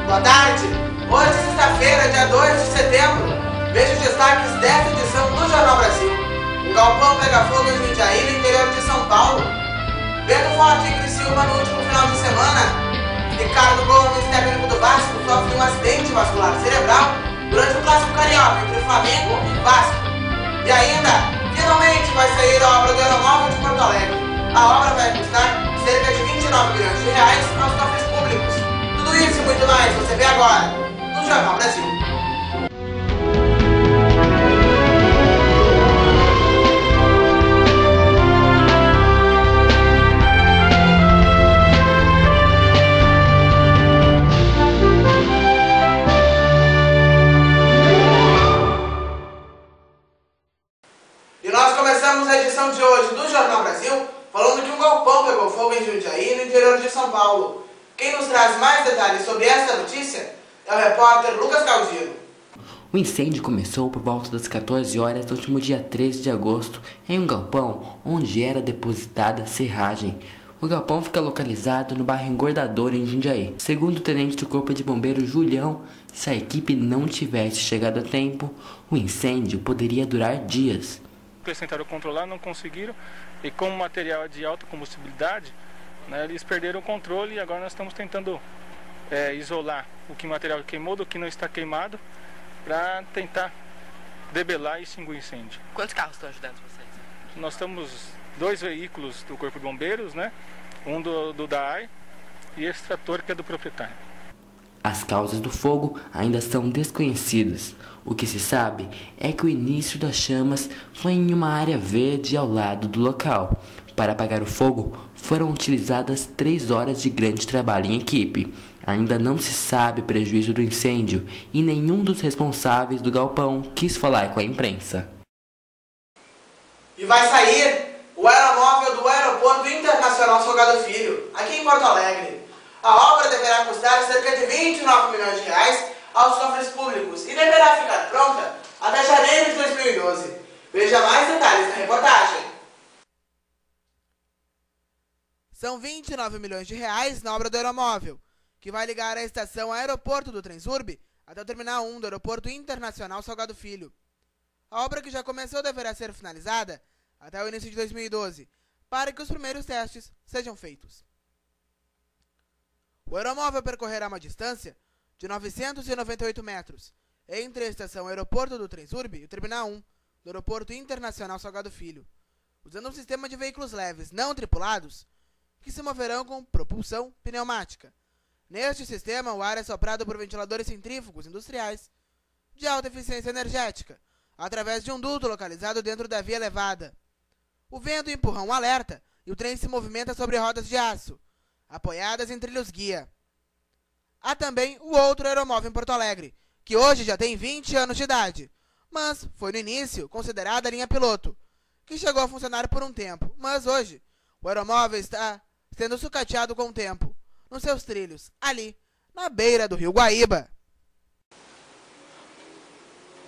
Boa tarde! Hoje, sexta-feira, dia 2 de setembro, vejo os destaques desta edição do Jornal Brasil. Um galpão pega fogo em Jundiaí, no interior de São Paulo. Vento forte em Criciúma no último final de semana. Ricardo Gomes, técnico do Vasco, sofre um acidente vascular cerebral durante o clássico carioca entre Flamengo e Vasco. E ainda, finalmente vai sair a obra do Aeromóvel de Porto Alegre. A obra vai custar cerca de 29 milhões de reais aos cofres públicos. Tudo isso e muito mais você vê agora no Jornal Brasil. E nós começamos a edição de hoje do Jornal Brasil falando que um galpão pegou fogo em Jundiaí, no interior de São Paulo. Quem nos traz mais detalhes sobre esta notícia é o repórter Lucas Galdino. O incêndio começou por volta das 14 horas do último dia 13 de agosto em um galpão onde era depositada serragem. O galpão fica localizado no bairro Engordador, em Jundiaí. Segundo o tenente do Corpo de Bombeiros Julião, se a equipe não tivesse chegado a tempo, o incêndio poderia durar dias. Eles tentaram controlar, não conseguiram, e como o material é de alta combustibilidade, né, eles perderam o controle e agora nós estamos tentando isolar o que material queimou do que não está queimado para tentar debelar e extinguir o incêndio. Quantos carros estão ajudando vocês? Nós temos 2 veículos do Corpo de Bombeiros, né, um do DAI e esse trator que é do proprietário. As causas do fogo ainda são desconhecidas. O que se sabe é que o início das chamas foi em uma área verde ao lado do local. Para apagar o fogo, foram utilizadas 3 horas de grande trabalho em equipe. Ainda não se sabe o prejuízo do incêndio e nenhum dos responsáveis do galpão quis falar com a imprensa. E vai sair o aeromóvel do Aeroporto Internacional Salgado Filho, aqui em Porto Alegre. A obra deverá custar cerca de 29 milhões de reais aos cofres públicos e deverá ficar pronta até janeiro de 2012. Veja mais detalhes na reportagem. São 29 milhões de reais na obra do aeromóvel, que vai ligar a estação Aeroporto do Transurb até o Terminal 1 do Aeroporto Internacional Salgado Filho. A obra, que já começou, deverá ser finalizada até o início de 2012, para que os primeiros testes sejam feitos. O aeromóvel percorrerá uma distância de 998 metros entre a estação Aeroporto do Transurb e o Terminal 1 do Aeroporto Internacional Salgado Filho, usando um sistema de veículos leves não tripulados que se moverão com propulsão pneumática. Neste sistema, o ar é soprado por ventiladores centrífugos industriais de alta eficiência energética, através de um duto localizado dentro da via elevada. O vento empurra um alerta e o trem se movimenta sobre rodas de aço, apoiadas em trilhos guia. Há também o outro aeromóvel em Porto Alegre, que hoje já tem 20 anos de idade, mas foi no início considerada a linha piloto, que chegou a funcionar por um tempo, mas hoje o aeromóvel está sendo sucateado com o tempo, nos seus trilhos, ali, na beira do rio Guaíba.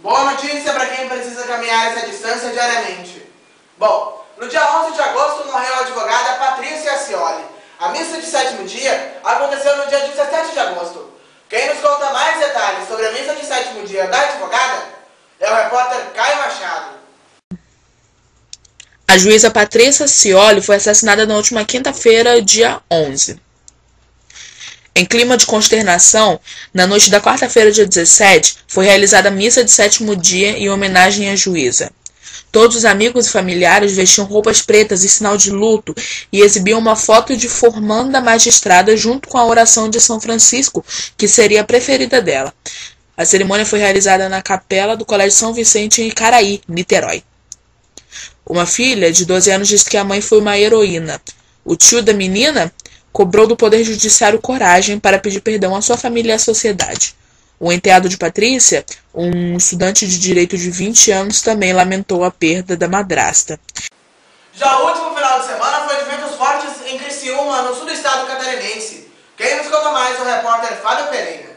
Boa notícia para quem precisa caminhar essa distância diariamente. Bom, no dia 11 de agosto morreu a advogada Patrícia Scioli. A missa de 7º dia aconteceu no dia 17 de agosto. Quem nos conta mais detalhes sobre a missa de 7º dia da advogada é o repórter Caio Machado. A juíza Patrícia Scioli foi assassinada na última quinta-feira, dia 11. Em clima de consternação, na noite da quarta-feira, dia 17, foi realizada a missa de 7º dia em homenagem à juíza. Todos os amigos e familiares vestiam roupas pretas em sinal de luto e exibiam uma foto de formanda magistrada junto com a oração de São Francisco, que seria a preferida dela. A cerimônia foi realizada na capela do Colégio São Vicente, em Icaraí, Niterói. Uma filha de 12 anos disse que a mãe foi uma heroína. O tio da menina cobrou do Poder Judiciário coragem para pedir perdão à sua família e à sociedade. O enteado de Patrícia, um estudante de direito de 20 anos, também lamentou a perda da madrasta. Já o último final de semana foi de ventos fortes em Criciúma, no sul do estado catarinense. Quem nos conta mais é o repórter Fábio Pereira.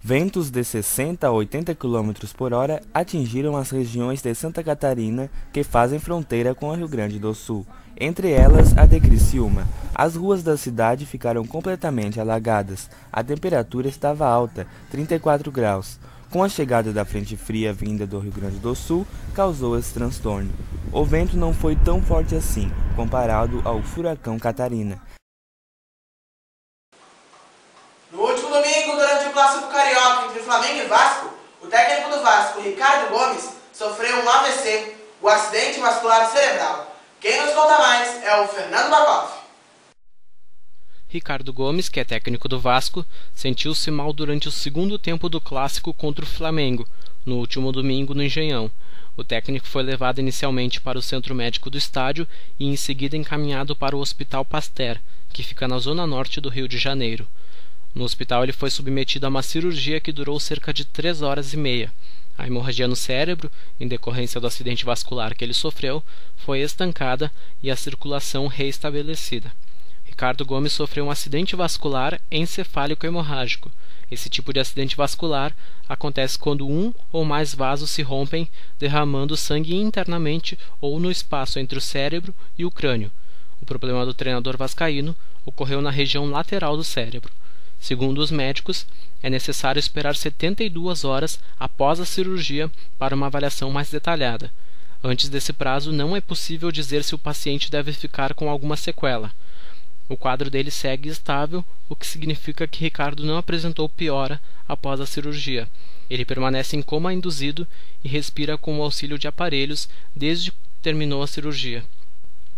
Ventos de 60 a 80 km por hora atingiram as regiões de Santa Catarina, que fazem fronteira com o Rio Grande do Sul. entre elas a de Criciúma. As ruas da cidade ficaram completamente alagadas. A temperatura estava alta, 34 graus. Com a chegada da frente fria vinda do Rio Grande do Sul, causou esse transtorno. O vento não foi tão forte assim, comparado ao furacão Catarina. No último domingo, durante o clássico carioca entre Flamengo e Vasco, o técnico do Vasco, Ricardo Gomes, sofreu um AVC, o acidente vascular cerebral. Quem nos conta mais é o Fernando Bacoff. Ricardo Gomes, que é técnico do Vasco, sentiu-se mal durante o segundo tempo do clássico contra o Flamengo, no último domingo no Engenhão. O técnico foi levado inicialmente para o centro médico do estádio e em seguida encaminhado para o Hospital Pasteur, que fica na zona norte do Rio de Janeiro. No hospital ele foi submetido a uma cirurgia que durou cerca de 3 horas e meia. A hemorragia no cérebro, em decorrência do acidente vascular que ele sofreu, foi estancada e a circulação reestabelecida. Ricardo Gomes sofreu um acidente vascular encefálico hemorrágico. Esse tipo de acidente vascular acontece quando um ou mais vasos se rompem, derramando sangue internamente ou no espaço entre o cérebro e o crânio. O problema do treinador vascaíno ocorreu na região lateral do cérebro. Segundo os médicos, é necessário esperar 72 horas após a cirurgia para uma avaliação mais detalhada. Antes desse prazo, não é possível dizer se o paciente deve ficar com alguma sequela. O quadro dele segue estável, o que significa que Ricardo não apresentou piora após a cirurgia. Ele permanece em coma induzido e respira com o auxílio de aparelhos desde que terminou a cirurgia.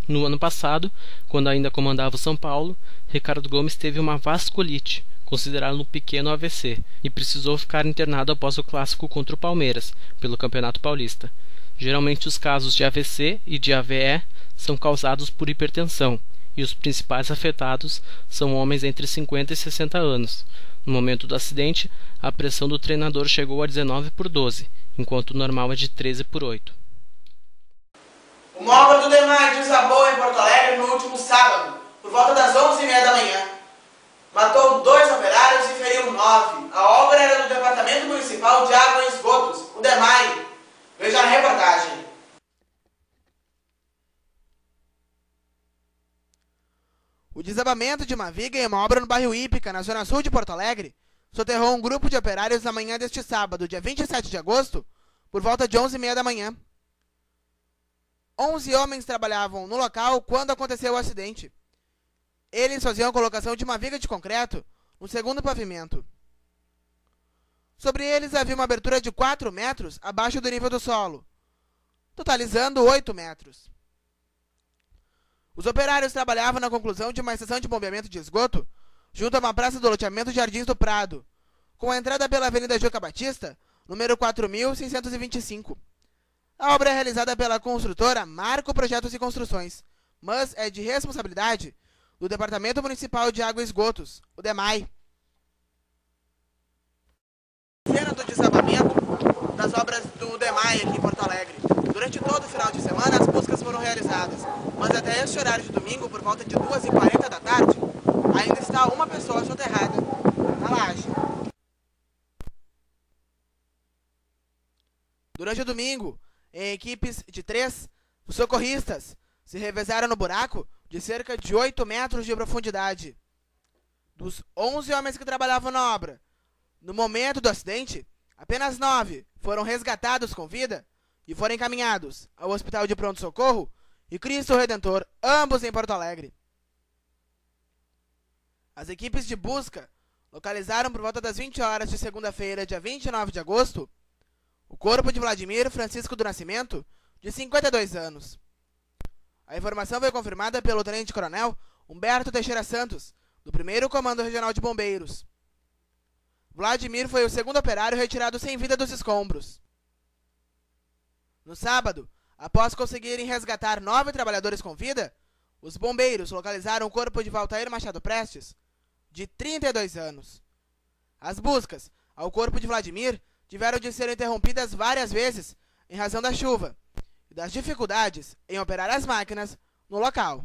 No ano passado, quando ainda comandava o São Paulo, Ricardo Gomes teve uma vasculite, considerado um pequeno AVC, e precisou ficar internado após o clássico contra o Palmeiras, pelo Campeonato Paulista. Geralmente os casos de AVC e de AVE são causados por hipertensão, e os principais afetados são homens entre 50 e 60 anos. No momento do acidente, a pressão do treinador chegou a 19/12, enquanto o normal é de 13/8. Uma obra do DEMAI desabou em Porto Alegre no último sábado, por volta das 11h30 da manhã. Matou 2 operários e feriu 9. A obra era do Departamento Municipal de Água e Esgotos, o DEMAI. Veja a reportagem. O desabamento de uma viga em uma obra no bairro Ípica, na zona sul de Porto Alegre, soterrou um grupo de operários na manhã deste sábado, dia 27 de agosto, por volta de 11h30 da manhã. 11 homens trabalhavam no local quando aconteceu o acidente. Eles faziam a colocação de uma viga de concreto no segundo pavimento. Sobre eles havia uma abertura de 4 metros abaixo do nível do solo, totalizando 8 metros. Os operários trabalhavam na conclusão de uma estação de bombeamento de esgoto junto a uma praça do loteamento Jardins do Prado, com a entrada pela Avenida Juca Batista, número 4625. A obra é realizada pela construtora Marco Projetos e Construções, mas é de responsabilidade do Departamento Municipal de Água e Esgotos, o DEMAI. Cena do desabamento das obras do DEMAI aqui em Porto Alegre. Durante todo o final de semana as buscas foram realizadas, mas até este horário de domingo, por volta de 2h40 da tarde, ainda está uma pessoa soterrada na laje. Durante o domingo, em equipes de 3, os socorristas se revezaram no buraco de cerca de 8 metros de profundidade. Dos 11 homens que trabalhavam na obra, no momento do acidente, apenas 9 foram resgatados com vida e foram encaminhados ao Hospital de Pronto-Socorro e Cristo Redentor, ambos em Porto Alegre. As equipes de busca localizaram por volta das 20 horas de segunda-feira, dia 29 de agosto, o corpo de Vladimir Francisco do Nascimento, de 52 anos. A informação foi confirmada pelo tenente-coronel Humberto Teixeira Santos, do 1º Comando Regional de Bombeiros. Vladimir foi o segundo operário retirado sem vida dos escombros. No sábado, após conseguirem resgatar 9 trabalhadores com vida, os bombeiros localizaram o corpo de Valtair Machado Prestes, de 32 anos. As buscas ao corpo de Vladimir tiveram de ser interrompidas várias vezes em razão da chuva e das dificuldades em operar as máquinas no local.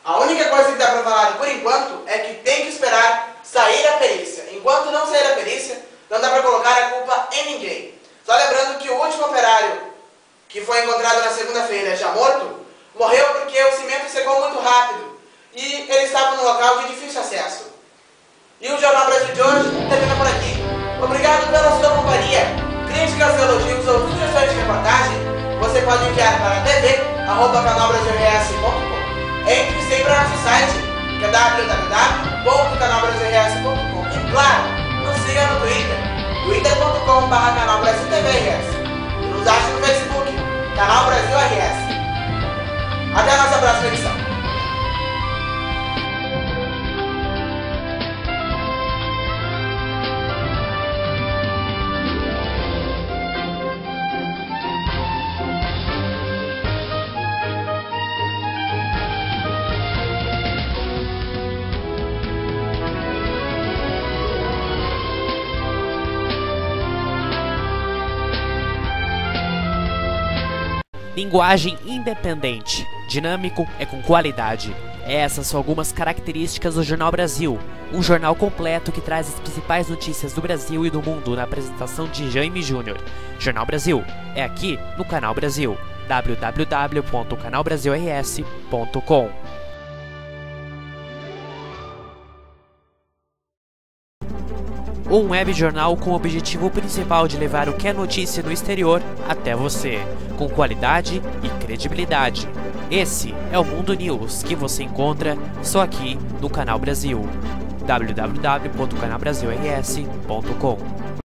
A única coisa que dá para falar por enquanto é que tem que esperar sair a perícia. Enquanto não sair a perícia, não dá para colocar a culpa em ninguém. Só lembrando que o último operário que foi encontrado na segunda-feira já morto, morreu porque o cimento secou muito rápido e ele estava num local de difícil acesso. E o Jornal Brasil de hoje termina por aqui. Obrigado pela sua companhia. Críticas, elogios ou sugestões de reportagem, você pode enviar para tv@canalbrasilrs.com. Entre sempre no nosso site, que é www.canalbrasilrs.com. E claro, nos siga no Twitter, twitter.com/canalbrasiltvrs. E nos ache no Facebook, Canal Brasil RS. Até a nossa próxima edição. Linguagem independente, dinâmico é com qualidade. Essas são algumas características do Jornal Brasil, um jornal completo que traz as principais notícias do Brasil e do mundo na apresentação de Jaime Júnior. Jornal Brasil é aqui no Canal Brasil, www.canalbrasilrs.com. Um web jornal com o objetivo principal de levar o que é notícia no exterior até você, com qualidade e credibilidade. Esse é o Mundo News, que você encontra só aqui no Canal Brasil, www.canalbrasilrs.com.